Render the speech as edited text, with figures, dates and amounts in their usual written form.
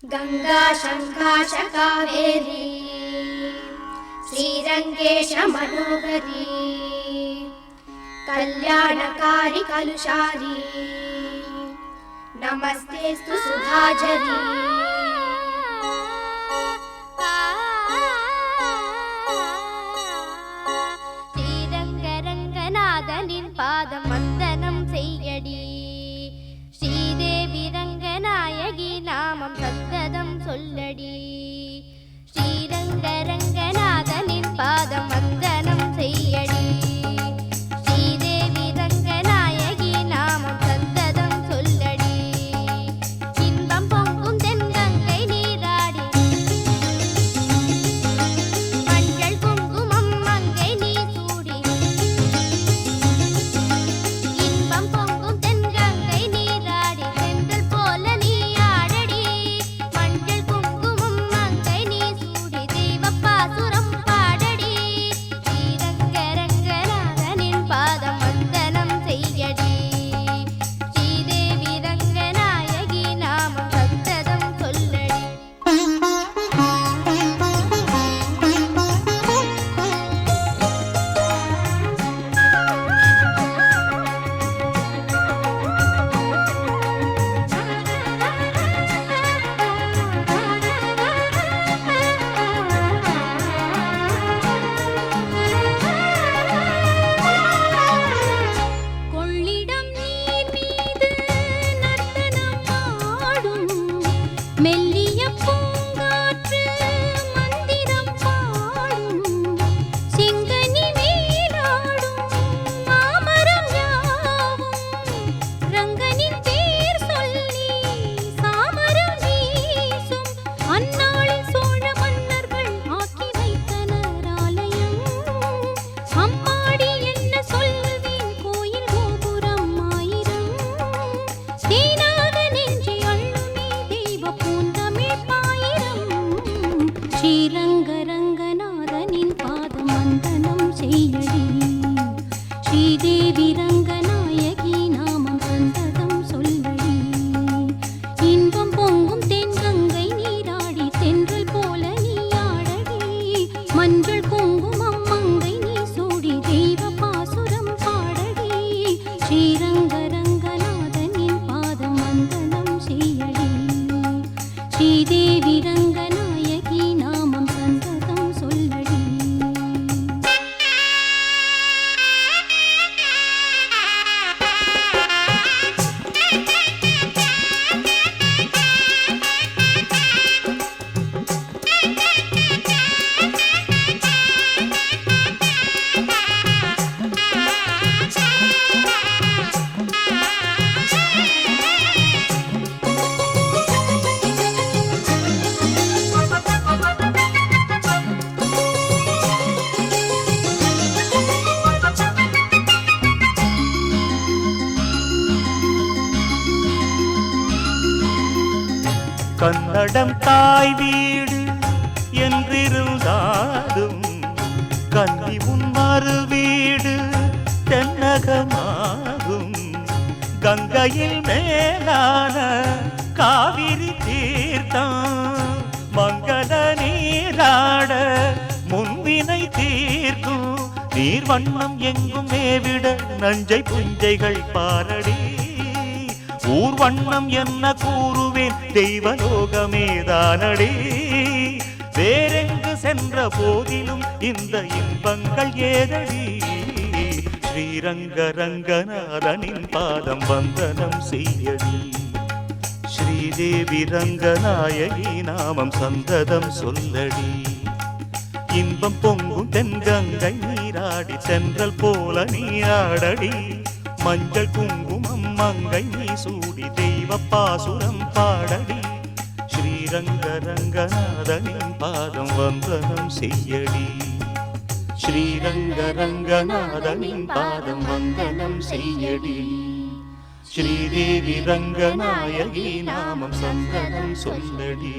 गंगा शंकाश कावेरी श्रीरंगेश मनोहरी कल्याणकारी कलुषारी नमस्तेस्तु सुधाझरी श्रीरंगरंगनाथनिन पादम वंदनम सेय्यडी श्रीदेवी रंगनायकी नामम सन्तदम सोल्लडी श्रीरंगरंगनाथनिन पादम वंदनम सेय्यडी श्रीदेवी रंगनायकी नामम सन्तदम सोल्लडी इன்பம் பொங்கும் தென்கங்கை நீராடி மஞ்சள் குங்குமம் மங்கை நீ சூடி இன்பம் பொங்கும் தென்கங்கை நீராடி செந்தல் போல நீ ஆடடி மஞ்சள் குங்குமம் மங்கை நீ சூடி தெய்வப்பாசுரம் பாடடி ஸ்ரீரங்கரங்கநாதனின் பாதம் வந்தனம் செய்யடி ஸ்ரீதேவி ரங்கநாயகி நாமம் சத்ததம் சொல்லடி கொள்ளிடம் நீர் மீது நர்த்தனம் ஆடும் மெல்லிய பூங்காற்று மந்திரம் பாடும் சிங்கனி மேலாடும் மாமரம் யாவும் ரங்கனின் பேர் சொல்லி சாமரம் வீசும் அந்நாளில் சோழ மன்னர்கள் ஆக்கி வைத்தனர் ஆலயம் அம்மாடி என்ன சொல்லுவேன் கோயில் கோபுரம் ஆயிரம் தேனாக நெஞ்சி அள்ளுமே தெய்வ பூந்தமிழ் பாயிரம் ஸ்ரீரங்கரங்கநாதனின் பாதம் வந்தனம் செய்யடி ஸ்ரீதேவி ரங்கநாயகி நாமம் சந்ததம் சொல்லடி இன்பம் பொங்கும் தென்கங்கை நீராடி தென்றல் போல நீ ஆடடி மஞ்சள் குங்குமம் மங்கை நீ சூடி தெய்வ பாசுரம் பாடடி ஸ்ரீரங்கரங்கநாதனின் பாதம் வந்தனம் செய்யடி ஸ்ரீதேவி ரங்கநாயகி நாமம் சந்ததம் சொல்லடி கன்னடம் தாய் வீடு என்றிருந்தாலும் கன்னி உன் மறு வீடு தென்னகமாகும் கங்கையில் மேலான காவிரி தீர்த்தம் மங்கள நீராட முன்வினை தீர்க்கும் நீர் வண்ணம் எங்கும் மேவிட நஞ்சை புஞ்சைகள் பாரடி ஊர் வண்ணம் என்ன கூறுவேன் தெய்வலோகமேதானடி வேறெங்கு சென்ற போதிலும் இந்த இன்பங்கள் ஏதடி ஸ்ரீரங்கரங்கநாதனின் பாதம் வந்தனம் செய்யடி ஸ்ரீதேவி ரங்கநாயகி நாமம் சந்ததம் சொல்லடி இன்பம் பொங்கும் தென்கங்கை நீராடி சென்றல் போல நீ ஆடடி மஞ்சள் குங்குமம் மங்கை நீ சூடி தெய்வ பாசுரம் பாடடி ஸ்ரீரங்கரங்கநாதனின் பாதம் வந்தனம் செய்யடி ஸ்ரீரங்கரங்கநாதனின் பாதம் வந்தனம் செய்யடி ஸ்ரீதேவி ரங்கநாயகி நாமம் சந்தனம் சொல்லடி.